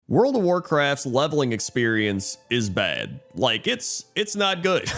World of Warcraft's leveling experience is bad. Like, it's not good.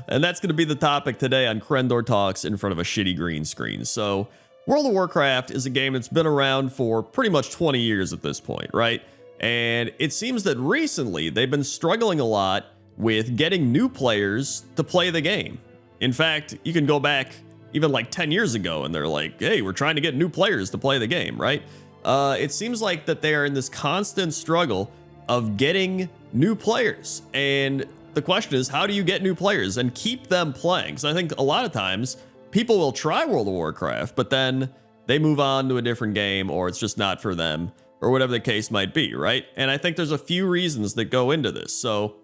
And that's going to be the topic today on Crendor Talks in front of a shitty green screen. So, World of Warcraft is a game that's been around for pretty much 20 years at this point, right? And it seems that recently they've been struggling a lot with getting new players to play the game. In fact, you can go back even like 10 years ago and they're like, hey, we're trying to get new players to play the game, right? It seems like that they are in this constant struggle of getting new players. And the question is, how do you get new players and keep them playing? So I think a lot of times people will try World of Warcraft, but then they move on to a different game, or it's just not for them, or whatever the case might be, right? And I think there's a few reasons that go into this. So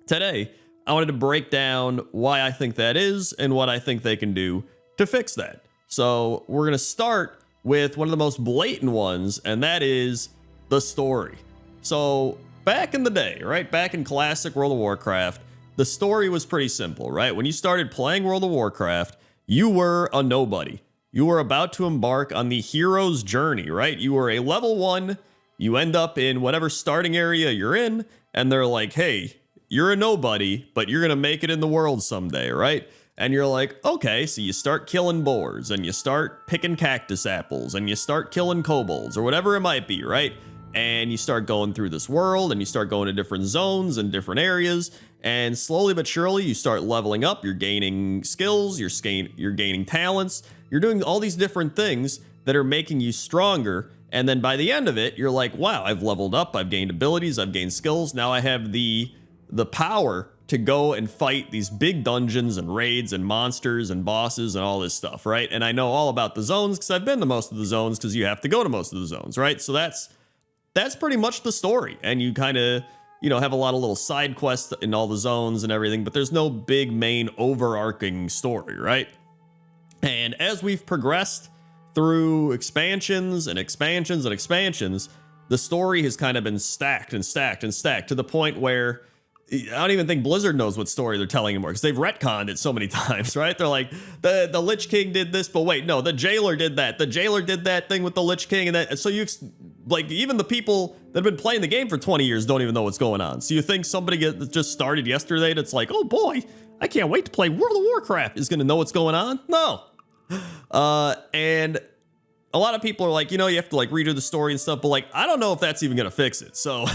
today, I wanted to break down why I think that is and what I think they can do to fix that. So we're going to start with one of the most blatant ones, and that is the story. So back in the day, right, back in classic World of Warcraft, the story was pretty simple, right? When you started playing World of Warcraft, you were a nobody. You were about to embark on the hero's journey, right? You were a level 1, you end up in whatever starting area you're in, and they're like, hey, you're a nobody, but you're gonna make it in the world someday, right? And you're like, okay, so you start killing boars, and you start picking cactus apples, and you start killing kobolds, or whatever it might be, right? And you start going through this world, and you start going to different zones and different areas, and slowly but surely you start leveling up. You're gaining skills, you're gaining talents, you're doing all these different things that are making you stronger. And then by the end of it, you're like, wow, I've leveled up, I've gained abilities, I've gained skills. Now I have the power to go and fight these big dungeons and raids and monsters and bosses and all this stuff, right? And I know all about the zones because I've been to most of the zones, because you have to go to most of the zones, right? So that's pretty much the story. And you kind of, have a lot of little side quests in all the zones and everything, but there's no big main overarching story, right? And as we've progressed through expansions and expansions and expansions, the story has kind of been stacked and stacked and stacked to the point where I don't even think Blizzard knows what story they're telling anymore, because they've retconned it so many times, right? They're like, the Lich King did this, but wait, no, the Jailer did that. The Jailer did that thing with the Lich King, and that. So even the people that have been playing the game for 20 years don't even know what's going on. So you think somebody just started yesterday that's like, oh boy, I can't wait to play World of Warcraft, is going to know what's going on? No. And a lot of people are like, you have to like redo the story and stuff, but like, I don't know if that's even going to fix it. So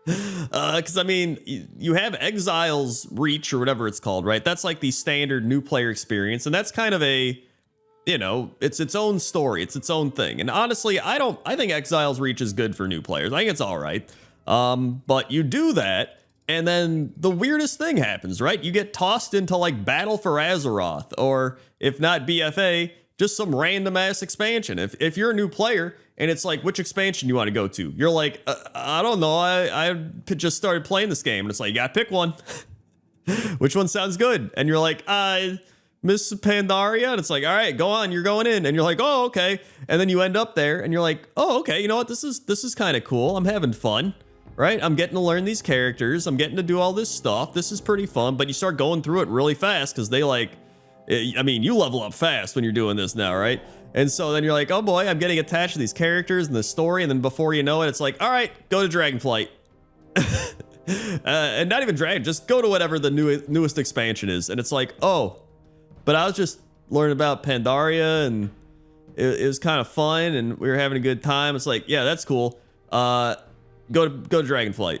because I mean, you have Exile's Reach or whatever it's called, right? That's like the standard new player experience, and that's kind of a, it's its own story, it's its own thing. And honestly, I think Exile's Reach is good for new players. I think it's all right. But you do that, and then the weirdest thing happens, right? You get tossed into like Battle for Azeroth, or if not BFA, just some random ass expansion. If you're a new player and it's like, which expansion you want to go to? You're like, I don't know. I just started playing this game. And it's like, you gotta pick one. Which one sounds good? And you're like, Miss Pandaria. And it's like, all right, go on. You're going in. And you're like, oh, okay. And then you end up there and you're like, oh, okay. You know what? This is kind of cool. I'm having fun, right? I'm getting to learn these characters. I'm getting to do all this stuff. This is pretty fun. But you start going through it really fast because they like, I mean, you level up fast when you're doing this now, right? And so then you're like, oh boy, I'm getting attached to these characters and the story. And then before you know it, it's like, all right, go to Dragonflight. And not even Dragon, just go to whatever the newest expansion is. And it's like, oh, but I was just learning about Pandaria, and it was kind of fun, and we were having a good time. It's like, yeah, that's cool. Go to Dragonflight.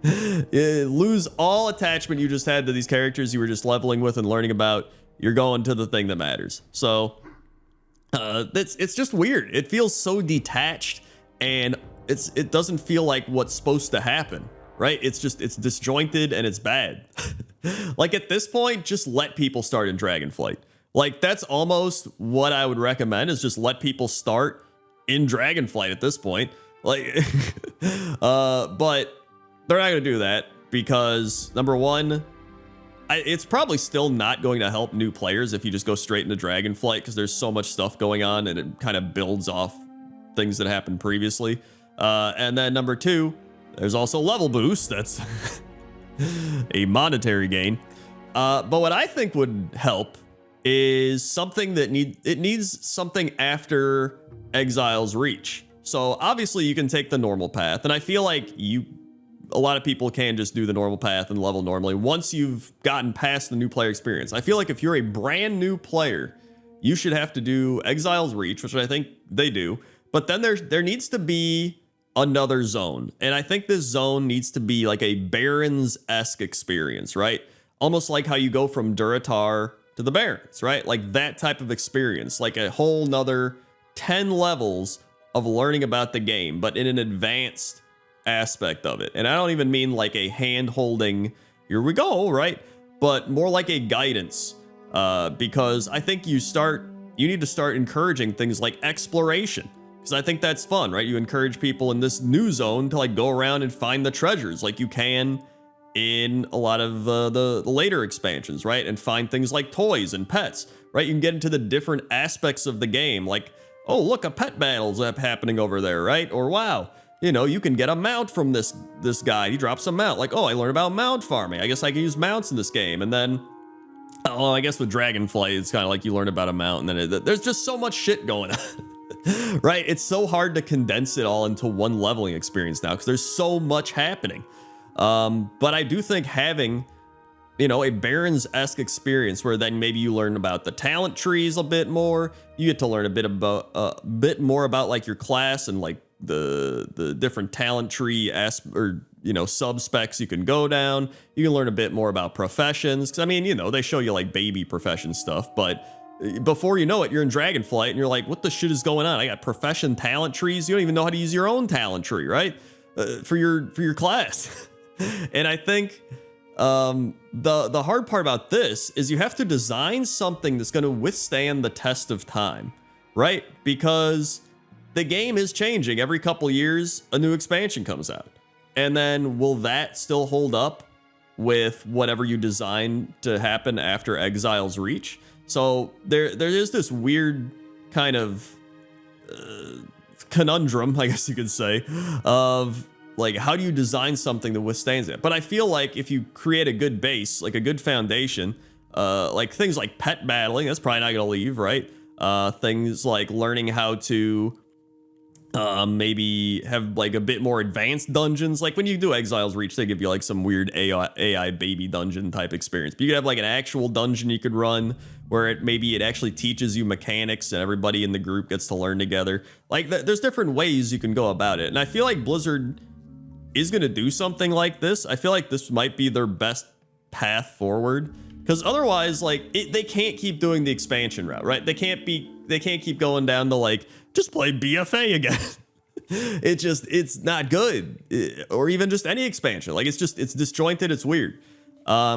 Lose all attachment you just had to these characters you were just leveling with and learning about. You're going to the thing that matters. So it's just weird. It feels so detached, and it doesn't feel like what's supposed to happen, right? It's disjointed and it's bad. Like at this point, just let people start in Dragonflight. Like that's almost what I would recommend, is just let people start in Dragonflight at this point. Like, but they're not going to do that because, number one, it's probably still not going to help new players if you just go straight into Dragonflight, because there's so much stuff going on and it kind of builds off things that happened previously. And then number two, there's also level boost. That's a monetary gain. But what I think would help is something that needs something after Exile's Reach. So obviously you can take the normal path, and I feel like a lot of people can just do the normal path and level normally once you've gotten past the new player experience. I feel like if you're a brand new player, you should have to do Exile's Reach, which I think they do. But then there needs to be another zone. And I think this zone needs to be like a Barrens-esque experience, right? Almost like how you go from Durotar to the Barrens, right? Like that type of experience, like a whole nother 10 levels of learning about the game, but in an advanced aspect of it. And I don't even mean like a hand-holding, here we go, right? But more like a guidance, because I think you need to start encouraging things like exploration, because I think that's fun, right? You encourage people in this new zone to like go around and find the treasures like you can in a lot of the later expansions, right? And find things like toys and pets, right? You can get into the different aspects of the game, like, oh, look, a pet battle's happening over there, right? Or wow, you know, you can get a mount from this guy. He drops a mount. Like, oh, I learned about mount farming. I guess I can use mounts in this game. And then, oh, I guess with Dragonflight, it's kind of like you learn about a mount, and then there's just so much shit going on, right? It's so hard to condense it all into one leveling experience now because there's so much happening. But I do think having, you know, a Barrens-esque experience where then maybe you learn about the talent trees a bit more. You get to learn a bit more about like your class and like the different talent tree sub specs you can go down. You can learn a bit more about professions, because I mean, you know, they show you like baby profession stuff, but before you know it, you're in Dragonflight and you're like, what the shit is going on? I got profession talent trees. You don't even know how to use your own talent tree, right? For your class. And I think the hard part about this is you have to design something that's going to withstand the test of time, right? Because the game is changing. Every couple years, a new expansion comes out. And then will that still hold up with whatever you design to happen after Exile's Reach? So there is this weird kind of conundrum, I guess you could say, of like, how do you design something that withstands it? But I feel like if you create a good base, like a good foundation, like things like pet battling, that's probably not going to leave, right? Things like learning how to maybe have like a bit more advanced dungeons. Like when you do Exile's Reach, they give you like some weird AI baby dungeon type experience. But you could have like an actual dungeon you could run where it actually teaches you mechanics and everybody in the group gets to learn together. Like there's different ways you can go about it. And I feel like Blizzard is going to do something like this. I feel like this might be their best path forward, because otherwise, like, they can't keep doing the expansion route, right? They can't keep going down to like, just play BFA again. It's not good. Or even just any expansion. Like, it's disjointed, it's weird.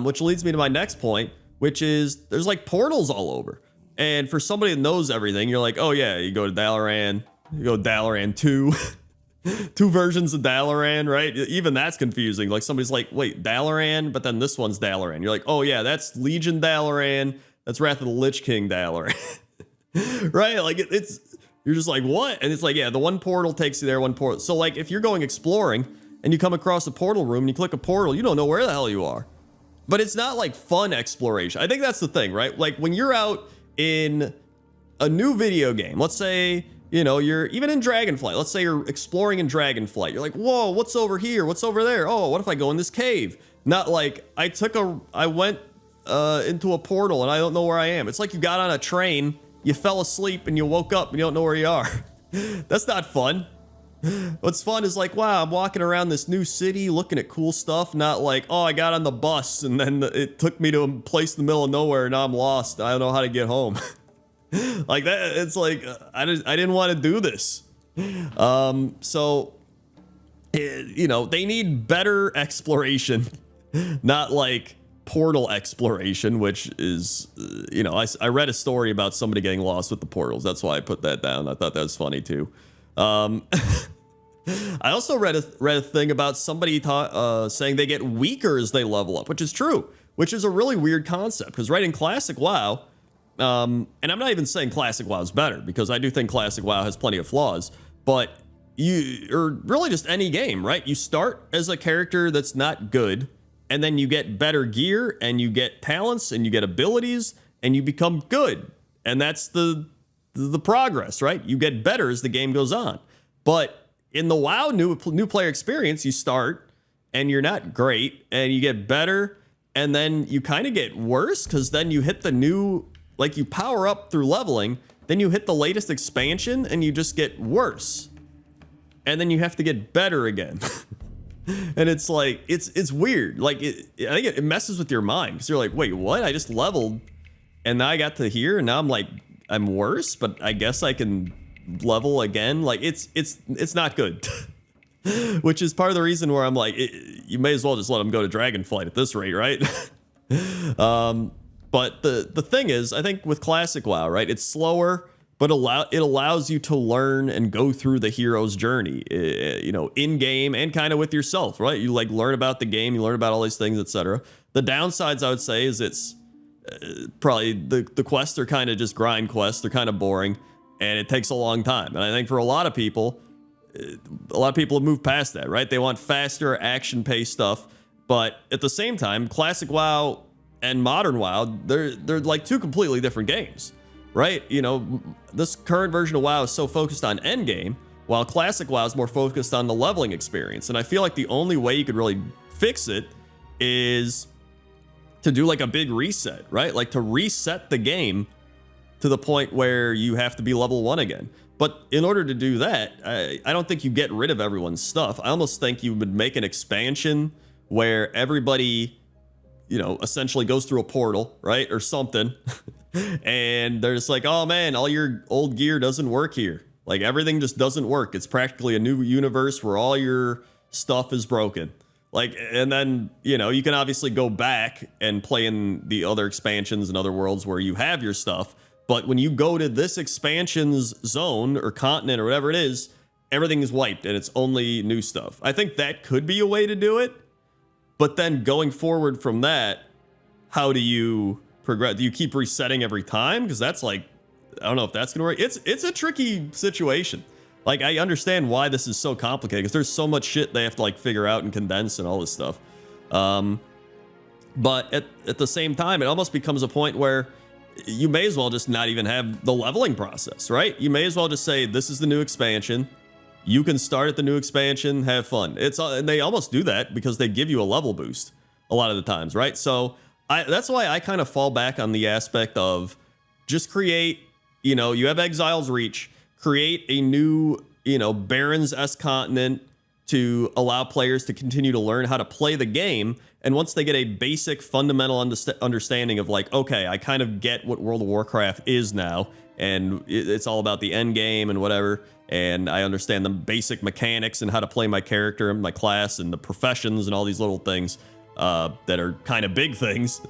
Which leads me to my next point, which is there's like portals all over. And for somebody that knows everything, you're like, oh yeah, you go to Dalaran, you go Dalaran 2. Two versions of Dalaran, right? Even that's confusing. Like somebody's like, wait, Dalaran, but then this one's Dalaran. You're like, oh yeah, that's Legion Dalaran. That's Wrath of the Lich King Dalaran. Right? Like you're just like, what? And it's like, yeah, the one portal takes you there, one portal. So like if you're going exploring and you come across a portal room and you click a portal, you don't know where the hell you are. But it's not like fun exploration. I think that's the thing, right? Like when you're out in a new video game, let's say, you know, you're even in Dragonflight. Let's say you're exploring in Dragonflight. You're like, whoa, what's over here? What's over there? Oh, what if I go in this cave? Not like I went into a portal and I don't know where I am. It's like you got on a train, you fell asleep and you woke up and you don't know where you are. That's not fun. What's fun is like, wow, I'm walking around this new city looking at cool stuff. Not like, oh, I got on the bus and then it took me to a place in the middle of nowhere and now I'm lost. I don't know how to get home. Like that, it's like I didn't want to do this. So you know, they need better exploration, not like portal exploration, which is you know, I read a story about somebody getting lost with the portals. That's why I put that down. I thought that was funny too. I also read a thing about somebody saying they get weaker as they level up, which is true, which is a really weird concept because right in Classic WoW. And I'm not even saying Classic WoW is better, because I do think Classic WoW has plenty of flaws, but or really just any game, right? You start as a character that's not good, and then you get better gear, and you get talents, and you get abilities, and you become good. And that's the progress, right? You get better as the game goes on. But in the WoW new player experience, you start and you're not great and you get better and then you kind of get worse because then you hit the new, like you power up through leveling, then you hit the latest expansion and you just get worse. And then you have to get better again. And it's like, it's weird. Like, I think it messes with your mind because you're like, wait, what? I just leveled and now I got to here and now I'm like, I'm worse, but I guess I can level again. Like, it's not good. Which is part of the reason where I'm like, you may as well just let them go to Dragonflight at this rate, right? But the thing is, I think with Classic WoW, right, it's slower, but it allows you to learn and go through the hero's journey, you know, in game and kind of with yourself, right? You like learn about the game, you learn about all these things, etc. The downsides, I would say, is it's probably the quests are kind of just grind quests. They're kind of boring, and it takes a long time. And I think for a lot of people have moved past that, right? They want faster, action-paced stuff. But at the same time, Classic WoW and Modern WoW, they're like two completely different games, right? You know, this current version of WoW is so focused on endgame, while Classic WoW is more focused on the leveling experience. And I feel like the only way you could really fix it is to do like a big reset, right? Like to reset the game to the point where you have to be level 1 again. But in order to do that, I don't think you get rid of everyone's stuff. I almost think you would make an expansion where everybody, you know, essentially goes through a portal, right? Or something. And they're just like, oh man, all your old gear doesn't work here. Like everything just doesn't work. It's practically a new universe where all your stuff is broken. Like, and then, you know, you can obviously go back and play in the other expansions and other worlds where you have your stuff. But when you go to this expansion's zone or continent or whatever it is, everything is wiped and it's only new stuff. I think that could be a way to do it. But then going forward from that, how do you progress? Do you keep resetting every time? Because that's like, I don't know if that's going to work. It's a tricky situation. Like, I understand why this is so complicated because there's so much shit they have to like figure out and condense and all this stuff. But at the same time, it almost becomes a point where you may as well just not even have the leveling process, right? You may as well just say, this is the new expansion. You can start at the new expansion, have fun. And they almost do that because they give you a level boost a lot of the times, right? So that's why I kind of fall back on the aspect of just create, you know, you have Exile's Reach, create a new, you know, Barrens-esque continent to allow players to continue to learn how to play the game. And once they get a basic fundamental understanding of like, okay, I kind of get what World of Warcraft is now, and it's all about the end game and whatever, and I understand the basic mechanics and how to play my character and my class and the professions and all these little things that are kind of big things,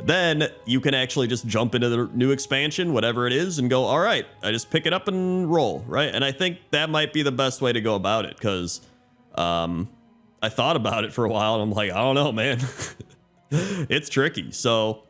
then you can actually just jump into the new expansion, whatever it is, and go, all right, I just pick it up and roll, right? And I think that might be the best way to go about it, because I thought about it for a while and I'm like, I don't know, man. It's tricky. So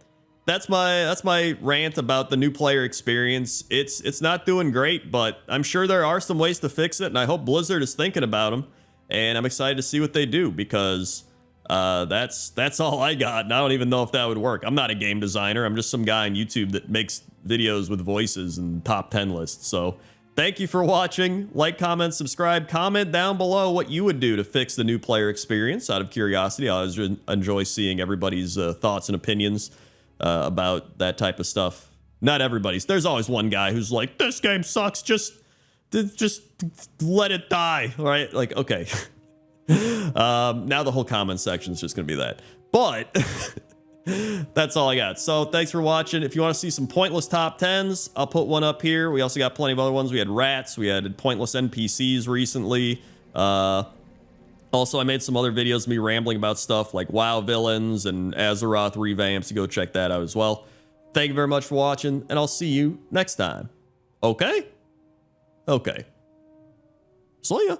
that's my rant about the new player experience. It's not doing great, but I'm sure there are some ways to fix it, and I hope Blizzard is thinking about them, and I'm excited to see what they do, because that's all I got, and I don't even know if that would work. I'm not a game designer. I'm just some guy on YouTube that makes videos with voices and top 10 lists. So thank you for watching. Like, comment, subscribe. Comment down below what you would do to fix the new player experience. Out of curiosity, I always enjoy seeing everybody's thoughts and opinions about that type of stuff. Not everybody's. There's always one guy who's like, this game sucks. Just let it die. All right? Like, okay. Now the whole comment section is just going to be that. But that's all I got. So thanks for watching. If you want to see some pointless top 10s, I'll put one up here. We also got plenty of other ones. We had rats. We had pointless NPCs recently. Also, I made some other videos of me rambling about stuff like WoW villains and Azeroth revamps. So go check that out as well. Thank you very much for watching, and I'll see you next time. Okay? Okay. See ya.